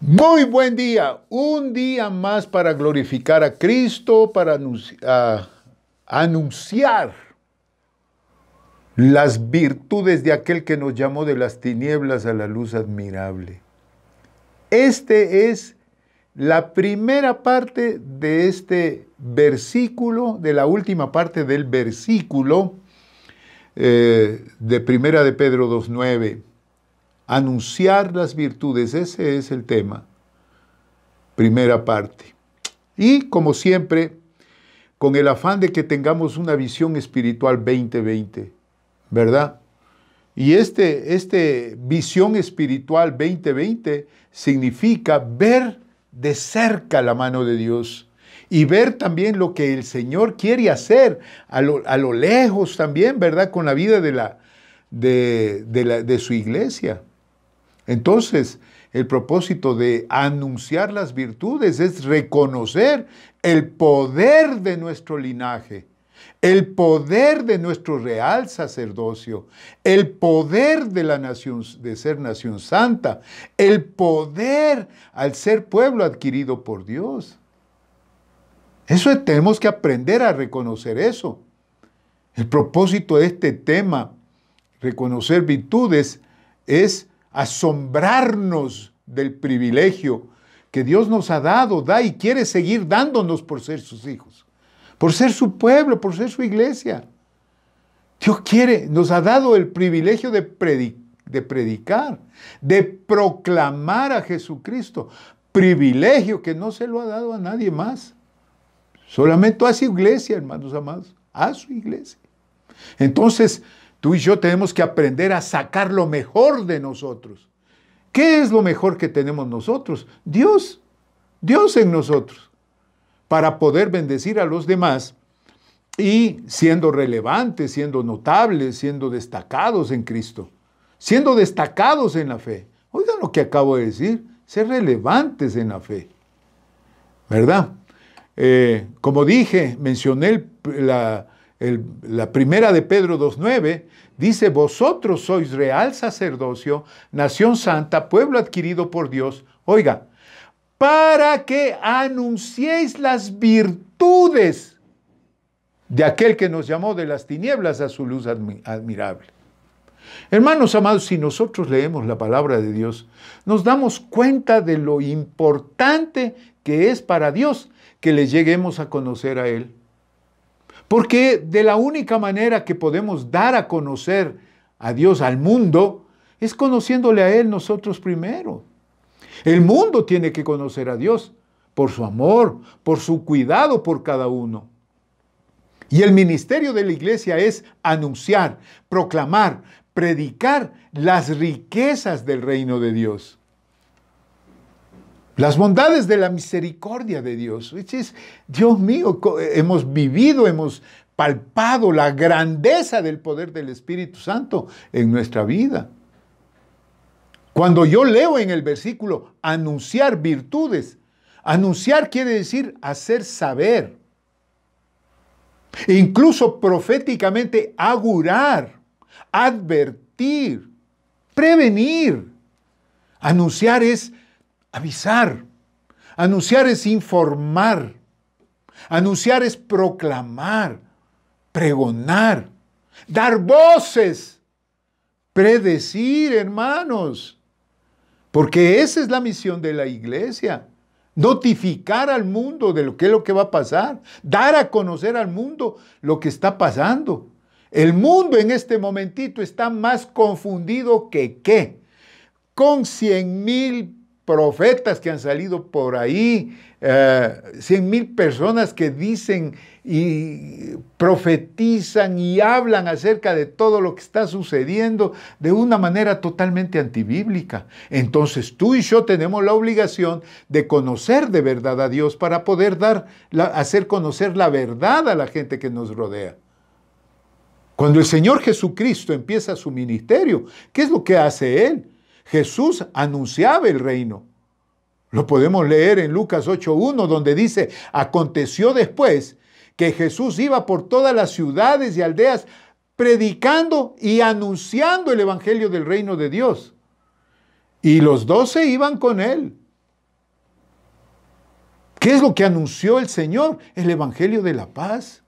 Muy buen día, un día más para glorificar a Cristo, para anunciar las virtudes de aquel que nos llamó de las tinieblas a la luz admirable. Este es la primera parte de este versículo, de la última parte del versículo de Primera de Pedro 2:9. Anunciar las virtudes, ese es el tema. Primera parte. Y como siempre, con el afán de que tengamos una visión espiritual 2020, ¿verdad? Y este visión espiritual 2020 significa ver de cerca la mano de Dios y ver también lo que el Señor quiere hacer a lo lejos también, ¿verdad? Con la vida de su iglesia. Entonces, el propósito de anunciar las virtudes es reconocer el poder de nuestro linaje, el poder de nuestro real sacerdocio, el poder de la nación, de ser nación santa, el poder al ser pueblo adquirido por Dios. Eso tenemos que aprender a reconocer eso. El propósito de este tema, reconocer virtudes, es asombrarnos del privilegio que Dios nos ha dado, da y quiere seguir dándonos por ser sus hijos, por ser su pueblo, por ser su iglesia. Dios nos ha dado el privilegio de predicar, de proclamar a Jesucristo, privilegio que no se lo ha dado a nadie más, solamente a su iglesia, hermanos amados, a su iglesia. Entonces, tú y yo tenemos que aprender a sacar lo mejor de nosotros. ¿Qué es lo mejor que tenemos nosotros? Dios en nosotros, para poder bendecir a los demás y siendo relevantes, siendo notables, siendo destacados en Cristo, siendo destacados en la fe. Oigan lo que acabo de decir, ser relevantes en la fe, ¿verdad? Como dije, mencioné la primera de Pedro 2:9, dice, vosotros sois real sacerdocio, nación santa, pueblo adquirido por Dios. Oiga, para que anunciéis las virtudes de aquel que nos llamó de las tinieblas a su luz admirable. Hermanos amados, si nosotros leemos la palabra de Dios, nos damos cuenta de lo importante que es para Dios que le lleguemos a conocer a Él. Porque de la única manera que podemos dar a conocer a Dios al mundo es conociéndole a Él nosotros primero. El mundo tiene que conocer a Dios por su amor, por su cuidado por cada uno. Y el ministerio de la iglesia es anunciar, proclamar, predicar las riquezas del reino de Dios. Las bondades de la misericordia de Dios. Dios mío, hemos vivido, hemos palpado la grandeza del poder del Espíritu Santo en nuestra vida. Cuando yo leo en el versículo anunciar virtudes, anunciar quiere decir hacer saber. Incluso proféticamente augurar, advertir, prevenir. Anunciar es avisar, anunciar es informar, anunciar es proclamar, pregonar, dar voces, predecir, hermanos, porque esa es la misión de la iglesia, notificar al mundo de lo que va a pasar, dar a conocer al mundo lo que está pasando. El mundo en este momentito está más confundido que qué, con 100,000 profetas que han salido por ahí, 100,000 personas que dicen y profetizan y hablan acerca de todo lo que está sucediendo de una manera totalmente antibíblica. Entonces tú y yo tenemos la obligación de conocer de verdad a Dios para poder hacer conocer la verdad a la gente que nos rodea. Cuando el Señor Jesucristo empieza su ministerio, ¿qué es lo que hace Él? Jesús anunciaba el reino. Lo podemos leer en Lucas 8:1, donde dice, aconteció después que Jesús iba por todas las ciudades y aldeas predicando y anunciando el evangelio del reino de Dios. Y los 12 iban con él. ¿Qué es lo que anunció el Señor? El Evangelio de la paz.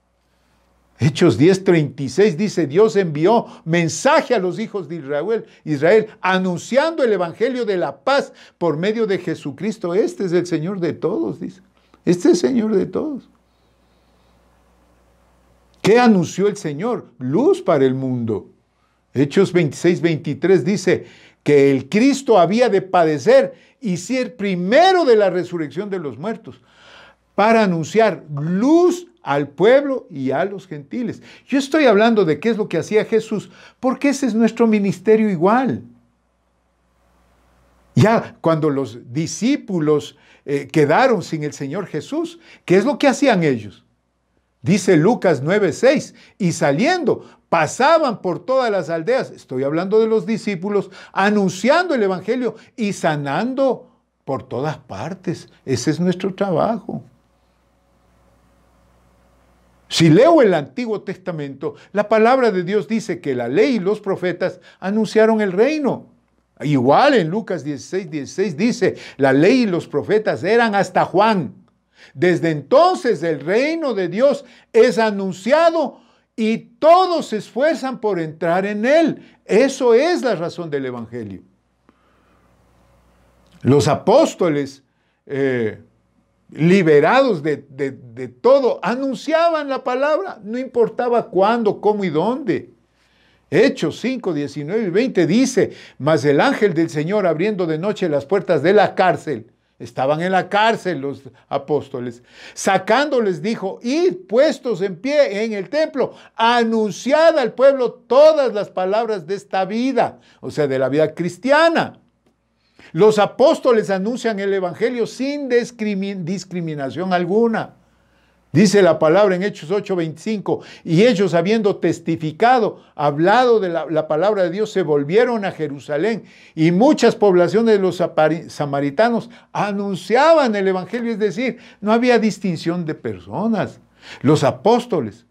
Hechos 10:36 dice, Dios envió mensaje a los hijos de Israel, anunciando el Evangelio de la paz por medio de Jesucristo. Este es el Señor de todos, dice. Este es el Señor de todos. ¿Qué anunció el Señor? Luz para el mundo. Hechos 26:23 dice que el Cristo había de padecer y ser primero de la resurrección de los muertos, para anunciar luz al pueblo y a los gentiles. Yo estoy hablando de qué es lo que hacía Jesús, porque ese es nuestro ministerio igual. Ya cuando los discípulos quedaron sin el Señor Jesús, ¿qué es lo que hacían ellos? Dice Lucas 9:6, y saliendo, pasaban por todas las aldeas, estoy hablando de los discípulos, anunciando el Evangelio y sanando por todas partes. Ese es nuestro trabajo. Si leo el Antiguo Testamento, la palabra de Dios dice que la ley y los profetas anunciaron el reino. Igual en Lucas 16:16 dice, la ley y los profetas eran hasta Juan. Desde entonces el reino de Dios es anunciado y todos se esfuerzan por entrar en él. Eso es la razón del Evangelio. Los apóstoles, liberados de todo, anunciaban la palabra, no importaba cuándo, cómo y dónde. Hechos 5:19-20 dice, mas el ángel del Señor abriendo de noche las puertas de la cárcel, estaban en la cárcel los apóstoles, sacándoles dijo, id puestos en pie en el templo, anunciad al pueblo todas las palabras de esta vida, o sea, de la vida cristiana. Los apóstoles anuncian el Evangelio sin discriminación alguna. Dice la palabra en Hechos 8:25, y ellos habiendo testificado, hablado de la palabra de Dios, se volvieron a Jerusalén, y muchas poblaciones de los samaritanos anunciaban el Evangelio, es decir, no había distinción de personas. Los apóstoles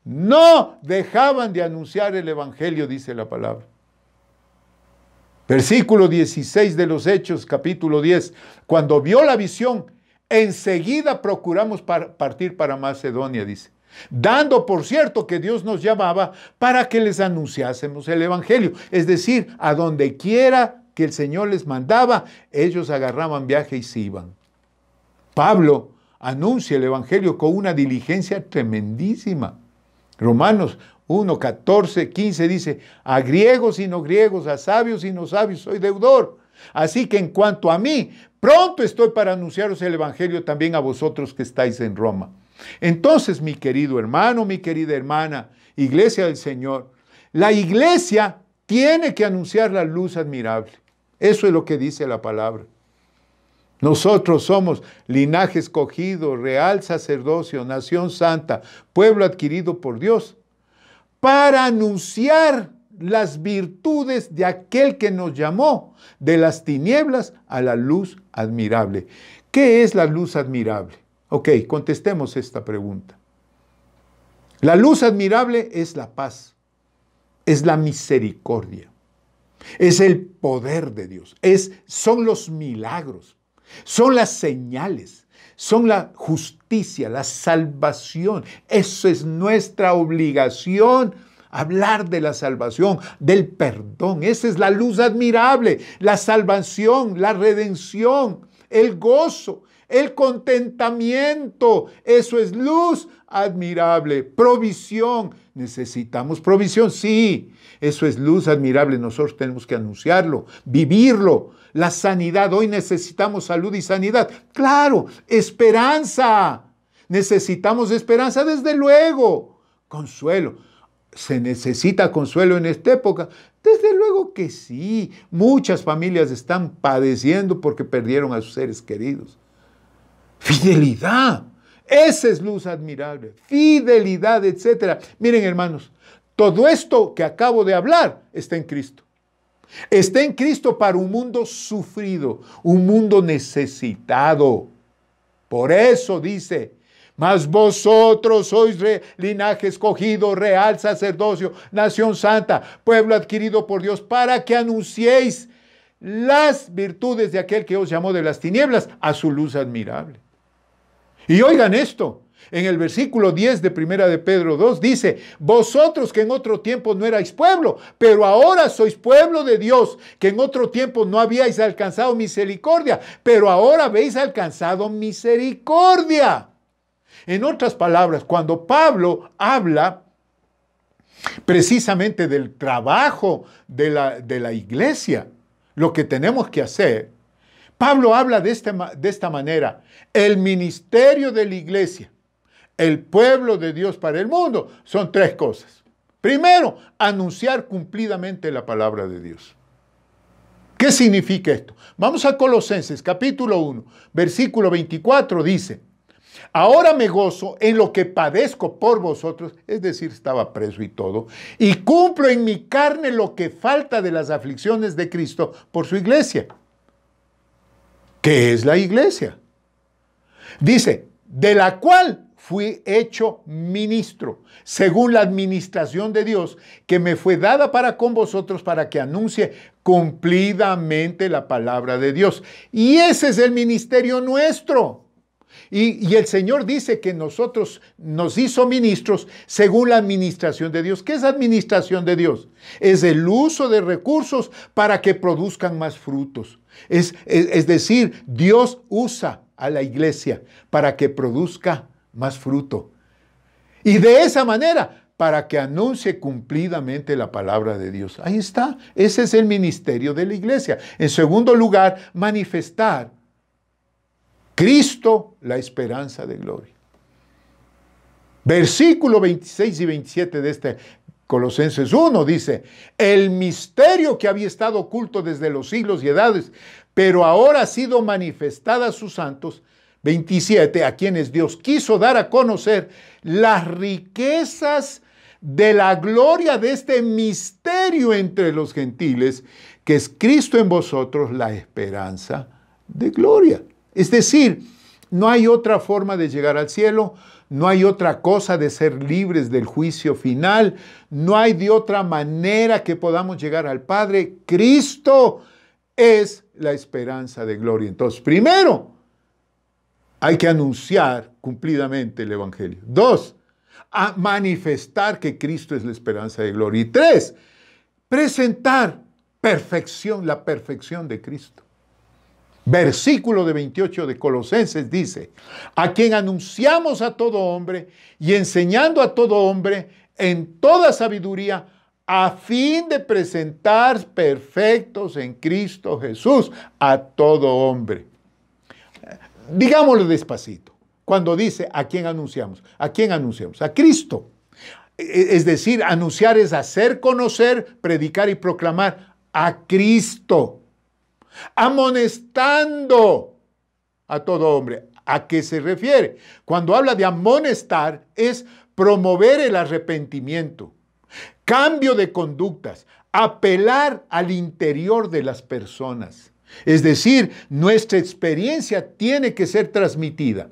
no dejaban de anunciar el Evangelio, dice la palabra. Versículo 16 de los Hechos, capítulo 10, cuando vio la visión, enseguida procuramos partir para Macedonia, dice, dando por cierto que Dios nos llamaba para que les anunciásemos el Evangelio. Es decir, a donde quiera que el Señor les mandaba, ellos agarraban viaje y se iban. Pablo anuncia el Evangelio con una diligencia tremendísima. Romanos 1, 14, 15 dice, a griegos y no griegos, a sabios y no sabios, soy deudor. Así que en cuanto a mí, pronto estoy para anunciaros el Evangelio también a vosotros que estáis en Roma. Entonces, mi querido hermano, mi querida hermana, iglesia del Señor, la iglesia tiene que anunciar la luz admirable. Eso es lo que dice la palabra. Nosotros somos linaje escogido, real sacerdocio, nación santa, pueblo adquirido por Dios, para anunciar las virtudes de aquel que nos llamó de las tinieblas a la luz admirable. ¿Qué es la luz admirable? Ok, contestemos esta pregunta. La luz admirable es la paz, es la misericordia, es el poder de Dios, son los milagros, son las señales, son la justicia, la salvación. Eso es nuestra obligación, hablar de la salvación, del perdón. Esa es la luz admirable, la salvación, la redención, el gozo, el contentamiento. Eso es luz admirable. Provisión. ¿Necesitamos provisión? Sí, eso es luz admirable. Nosotros tenemos que anunciarlo, vivirlo. La sanidad. Hoy necesitamos salud y sanidad. Claro, esperanza. Necesitamos esperanza, desde luego. Consuelo. ¿Se necesita consuelo en esta época? Desde luego que sí. Muchas familias están padeciendo porque perdieron a sus seres queridos. Fidelidad. Esa es luz admirable. Fidelidad, etc. Miren, hermanos, todo esto que acabo de hablar está en Cristo. Está en Cristo para un mundo sufrido, un mundo necesitado. Por eso dice, mas vosotros sois linaje escogido, real sacerdocio, nación santa, pueblo adquirido por Dios, para que anunciéis las virtudes de aquel que os llamó de las tinieblas a su luz admirable. Y oigan esto, en el versículo 10 de Primera de Pedro 2 dice, vosotros que en otro tiempo no erais pueblo, pero ahora sois pueblo de Dios, que en otro tiempo no habíais alcanzado misericordia, pero ahora habéis alcanzado misericordia. En otras palabras, cuando Pablo habla precisamente del trabajo de la iglesia, lo que tenemos que hacer, Pablo habla de esta manera, el ministerio de la iglesia, el pueblo de Dios para el mundo, son tres cosas. Primero, anunciar cumplidamente la palabra de Dios. ¿Qué significa esto? Vamos a Colosenses capítulo 1, versículo 24, dice, ahora me gozo en lo que padezco por vosotros, es decir, estaba preso y todo, y cumplo en mi carne lo que falta de las aflicciones de Cristo por su iglesia. ¿Qué es la iglesia? Dice, de la cual fui hecho ministro, según la administración de Dios, que me fue dada para con vosotros para que anuncie cumplidamente la palabra de Dios. Y ese es el ministerio nuestro. Y el Señor dice que nosotros nos hizo ministros según la administración de Dios. ¿Qué es administración de Dios? Es el uso de recursos para que produzcan más frutos. Es decir, Dios usa a la iglesia para que produzca más fruto. Y de esa manera, para que anuncie cumplidamente la palabra de Dios. Ahí está. Ese es el ministerio de la iglesia. En segundo lugar, manifestar Cristo, la esperanza de gloria. Versículo 26 y 27 de este Colosenses 1 dice, el misterio que había estado oculto desde los siglos y edades, pero ahora ha sido manifestada a sus santos, 27, a quienes Dios quiso dar a conocer las riquezas de la gloria de este misterio entre los gentiles, que es Cristo en vosotros, la esperanza de gloria. Es decir, no hay otra forma de llegar al cielo, no hay otra cosa de ser libres del juicio final, no hay de otra manera que podamos llegar al Padre. Cristo es la esperanza de gloria. Entonces, primero, hay que anunciar cumplidamente el Evangelio. 2, a manifestar que Cristo es la esperanza de gloria. Y 3, presentar perfección, la perfección de Cristo. Versículo de 28 de Colosenses dice, a quien anunciamos a todo hombre y enseñando a todo hombre en toda sabiduría, a fin de presentar perfectos en Cristo Jesús a todo hombre. Digámoslo despacito. Cuando dice a quién anunciamos. ¿A quién anunciamos? A Cristo. Es decir, anunciar es hacer conocer, predicar y proclamar a Cristo. Amonestando a todo hombre. ¿A qué se refiere? Cuando habla de amonestar es promover el arrepentimiento, cambio de conductas, apelar al interior de las personas. Es decir, nuestra experiencia tiene que ser transmitida.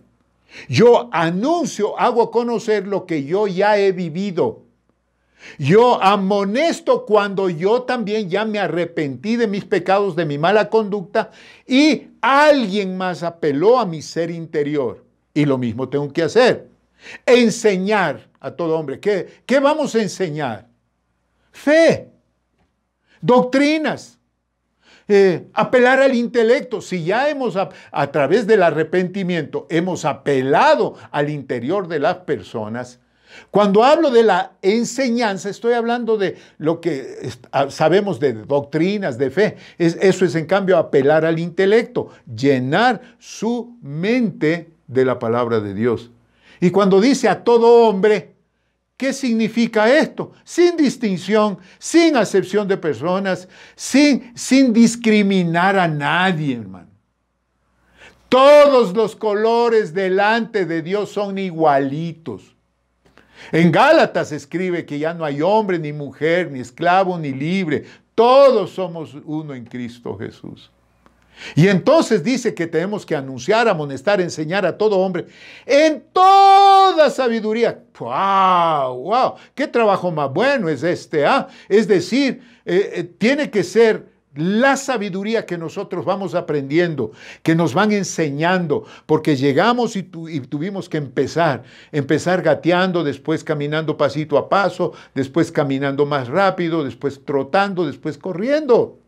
Yo anuncio, hago conocer lo que yo ya he vivido. Yo amonesto cuando yo también ya me arrepentí de mis pecados, de mi mala conducta, y alguien más apeló a mi ser interior. Y lo mismo tengo que hacer. Enseñar a todo hombre. ¿Qué vamos a enseñar? Fe, doctrinas. Apelar al intelecto. Si ya a través del arrepentimiento hemos apelado al interior de las personas, cuando hablo de la enseñanza, estoy hablando de lo que sabemos de doctrinas, de fe. Eso es, en cambio, apelar al intelecto, llenar su mente de la palabra de Dios. Y cuando dice a todo hombre, ¿qué significa esto? Sin distinción, sin acepción de personas, sin discriminar a nadie, hermano. Todos los colores delante de Dios son igualitos. En Gálatas escribe que ya no hay hombre, ni mujer, ni esclavo, ni libre. Todos somos uno en Cristo Jesús. Y entonces dice que tenemos que anunciar, amonestar, enseñar a todo hombre en toda sabiduría. ¡Wow! ¡Wow! ¿Qué trabajo más bueno es este? Es decir, tiene que ser la sabiduría que nosotros vamos aprendiendo, que nos van enseñando, porque llegamos y tuvimos que empezar gateando, después caminando pasito a paso, después caminando más rápido, después trotando, después corriendo.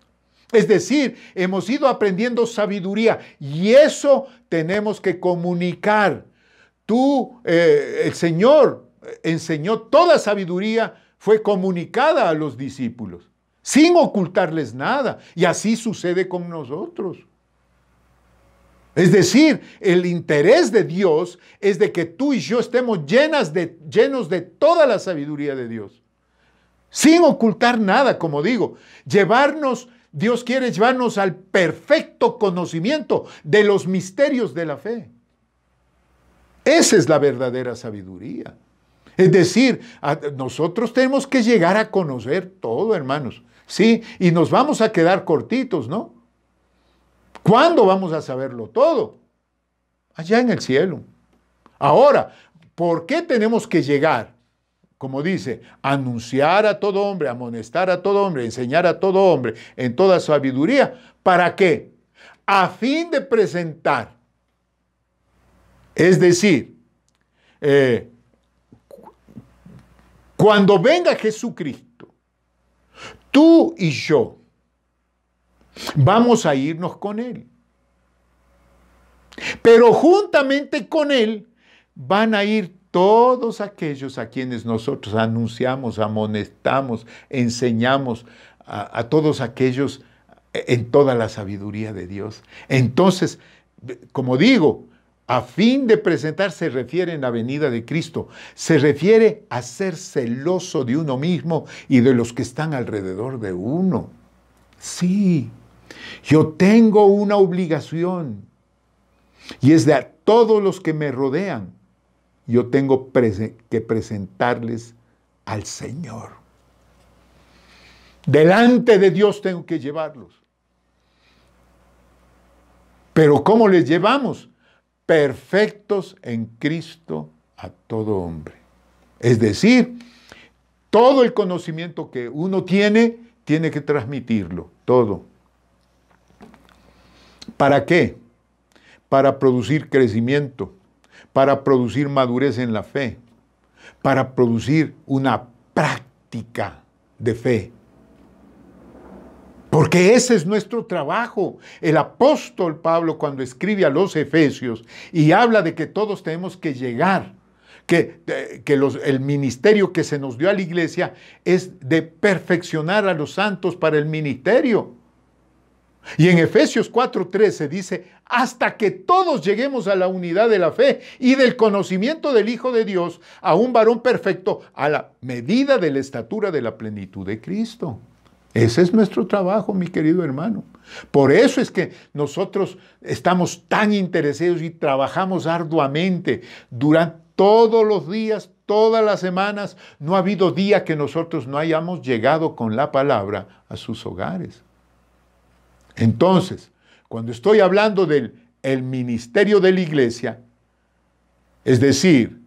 Es decir, hemos ido aprendiendo sabiduría y eso tenemos que comunicar. El Señor enseñó toda sabiduría, fue comunicada a los discípulos, sin ocultarles nada. Y así sucede con nosotros. Es decir, el interés de Dios es de que tú y yo estemos llenos de toda la sabiduría de Dios. Sin ocultar nada, como digo. Dios quiere llevarnos al perfecto conocimiento de los misterios de la fe. Esa es la verdadera sabiduría. Es decir, nosotros tenemos que llegar a conocer todo, hermanos. Sí, y nos vamos a quedar cortitos, ¿no? ¿Cuándo vamos a saberlo todo? Allá en el cielo. Ahora, ¿por qué tenemos que llegar? Como dice, anunciar a todo hombre, amonestar a todo hombre, enseñar a todo hombre en toda sabiduría. ¿Para qué? A fin de presentar. Es decir, cuando venga Jesucristo, tú y yo vamos a irnos con Él. Pero juntamente con Él van a ir todos aquellos a quienes nosotros anunciamos, amonestamos, enseñamos, a todos aquellos en toda la sabiduría de Dios. Entonces, como digo, a fin de presentar se refiere en la venida de Cristo, se refiere a ser celoso de uno mismo y de los que están alrededor de uno. Sí, yo tengo una obligación y es de a todos los que me rodean. Yo tengo que presentarles al Señor. Delante de Dios tengo que llevarlos. Pero ¿cómo les llevamos? Perfectos en Cristo a todo hombre. Es decir, todo el conocimiento que uno tiene que transmitirlo, todo. ¿Para qué? Para producir crecimiento, para producir madurez en la fe, para producir una práctica de fe. Porque ese es nuestro trabajo. El apóstol Pablo, cuando escribe a los Efesios y habla de que todos tenemos que llegar, que el ministerio que se nos dio a la iglesia es de perfeccionar a los santos para el ministerio. Y en Efesios 4:13 dice, hasta que todos lleguemos a la unidad de la fe y del conocimiento del Hijo de Dios, a un varón perfecto, a la medida de la estatura de la plenitud de Cristo. Ese es nuestro trabajo, mi querido hermano. Por eso es que nosotros estamos tan interesados y trabajamos arduamente durante todos los días, todas las semanas. No ha habido día que nosotros no hayamos llegado con la palabra a sus hogares. Entonces, cuando estoy hablando del ministerio de la iglesia, es decir,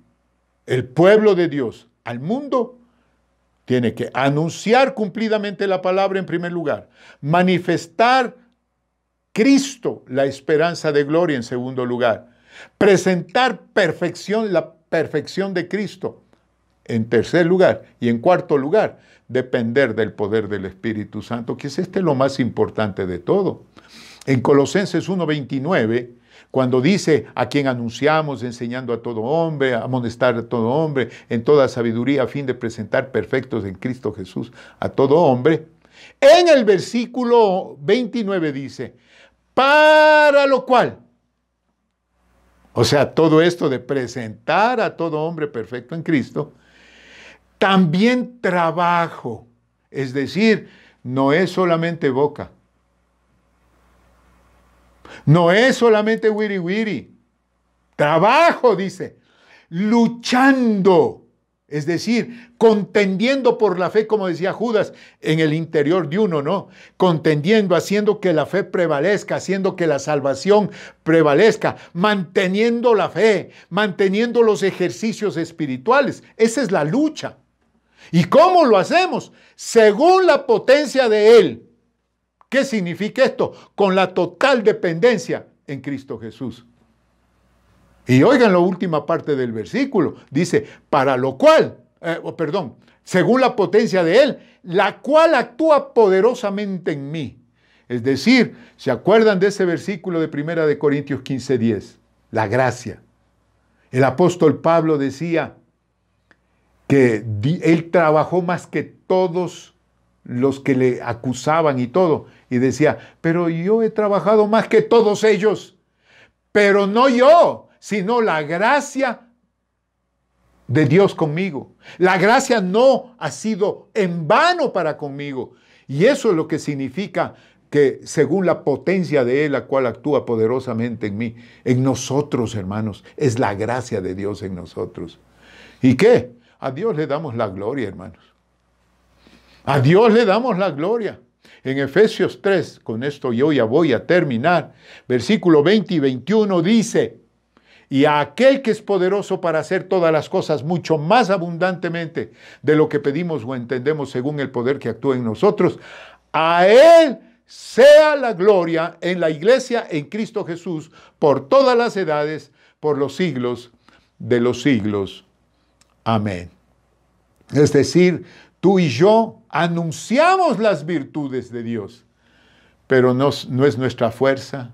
el pueblo de Dios al mundo, tiene que anunciar cumplidamente la palabra en primer lugar, manifestar Cristo, la esperanza de gloria en segundo lugar, presentar la perfección de Cristo en tercer lugar y en cuarto lugar, depender del poder del Espíritu Santo, que es lo más importante de todo. En Colosenses 1:29, cuando dice a quien anunciamos, enseñando a todo hombre, amonestar a todo hombre, en toda sabiduría, a fin de presentar perfectos en Cristo Jesús a todo hombre, en el versículo 29 dice, para lo cual, o sea, todo esto de presentar a todo hombre perfecto en Cristo, también trabajo, es decir, no es solamente boca. No es solamente wiri wiri. Trabajo, dice, luchando, es decir, contendiendo por la fe, como decía Judas, en el interior de uno, ¿no? Contendiendo, haciendo que la fe prevalezca, haciendo que la salvación prevalezca, manteniendo la fe, manteniendo los ejercicios espirituales. Esa es la lucha. ¿Y cómo lo hacemos? Según la potencia de Él, ¿Qué significa esto? Con la total dependencia en Cristo Jesús. Y oigan la última parte del versículo. Dice, para lo cual, según la potencia de Él, la cual actúa poderosamente en mí. Es decir, ¿se acuerdan de ese versículo de 1 de Corintios 15:10? La gracia. El apóstol Pablo decía que él trabajó más que todos los que le acusaban y todo. Y decía, pero yo he trabajado más que todos ellos. Pero no yo, sino la gracia de Dios conmigo. La gracia no ha sido en vano para conmigo. Y eso es lo que significa que según la potencia de Él, la cual actúa poderosamente en mí, en nosotros, hermanos, es la gracia de Dios en nosotros. ¿Y qué? A Dios le damos la gloria, hermanos. A Dios le damos la gloria. En Efesios 3, con esto yo ya voy a terminar, versículo 20 y 21 dice, y a aquel que es poderoso para hacer todas las cosas mucho más abundantemente de lo que pedimos o entendemos según el poder que actúa en nosotros, a Él sea la gloria en la iglesia en Cristo Jesús por todas las edades, por los siglos de los siglos. Amén. Es decir, tú y yo anunciamos las virtudes de Dios, pero no es nuestra fuerza,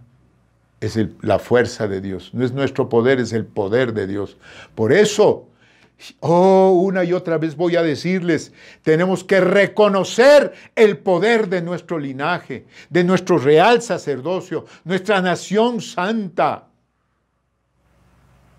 es la fuerza de Dios. No es nuestro poder, es el poder de Dios. Por eso, una y otra vez voy a decirles, tenemos que reconocer el poder de nuestro linaje, de nuestro real sacerdocio, nuestra nación santa.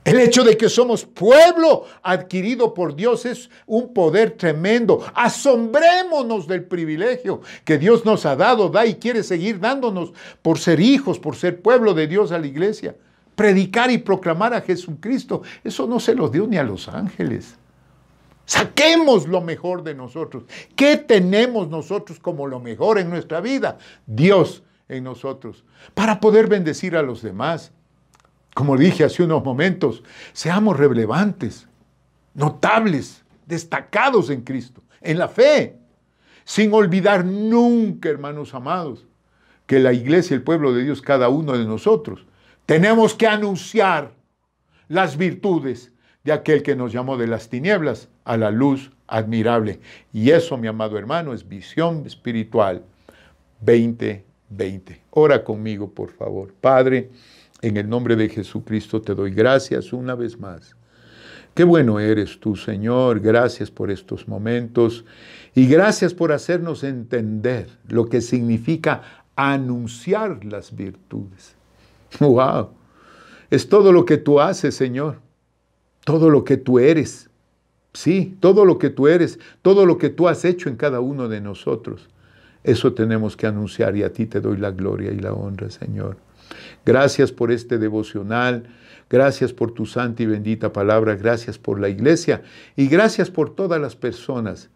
El hecho de que somos pueblo adquirido por Dios es un poder tremendo. Asombrémonos del privilegio que Dios nos ha dado, da y quiere seguir dándonos por ser hijos, por ser pueblo de Dios a la iglesia. Predicar y proclamar a Jesucristo, eso no se lo dio ni a los ángeles. Saquemos lo mejor de nosotros. ¿Qué tenemos nosotros como lo mejor en nuestra vida? Dios en nosotros, para poder bendecir a los demás. Como dije hace unos momentos, seamos relevantes, notables, destacados en Cristo, en la fe, sin olvidar nunca, hermanos amados, que la iglesia, el pueblo de Dios, cada uno de nosotros, tenemos que anunciar las virtudes de aquel que nos llamó de las tinieblas a la luz admirable. Y eso, mi amado hermano, es visión espiritual 2020. Ora conmigo, por favor. Padre, en el nombre de Jesucristo te doy gracias una vez más. Qué bueno eres tú, Señor. Gracias por estos momentos y gracias por hacernos entender lo que significa anunciar las virtudes. ¡Wow! Es todo lo que tú haces, Señor. Todo lo que tú eres. Sí, todo lo que tú eres, todo lo que tú has hecho en cada uno de nosotros. Eso tenemos que anunciar y a ti te doy la gloria y la honra, Señor. Gracias por este devocional, gracias por tu santa y bendita palabra, gracias por la iglesia y gracias por todas las personas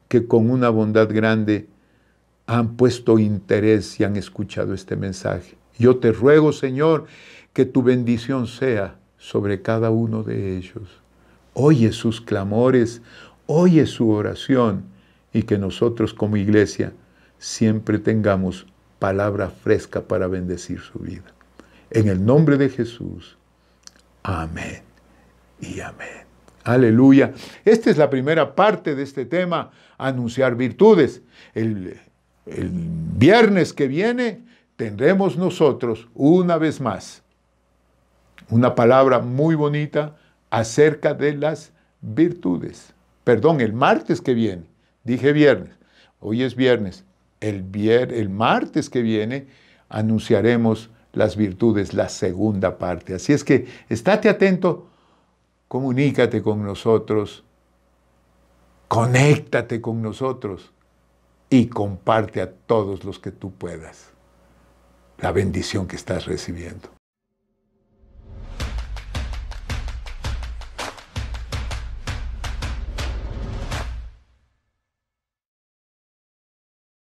que con una bondad grande han puesto interés y han escuchado este mensaje. Yo te ruego, Señor, que tu bendición sea sobre cada uno de ellos. Oye sus clamores, oye su oración y que nosotros como iglesia siempre tengamos palabra fresca para bendecir su vida. En el nombre de Jesús. Amén y amén. Aleluya. Esta es la primera parte de este tema, anunciar virtudes. El viernes que viene tendremos nosotros una vez más una palabra muy bonita acerca de las virtudes. Perdón, el martes que viene, dije viernes, hoy es viernes. El martes que viene anunciaremos las virtudes, la segunda parte. Así es que estate atento, comunícate con nosotros, conéctate con nosotros y comparte a todos los que tú puedas la bendición que estás recibiendo.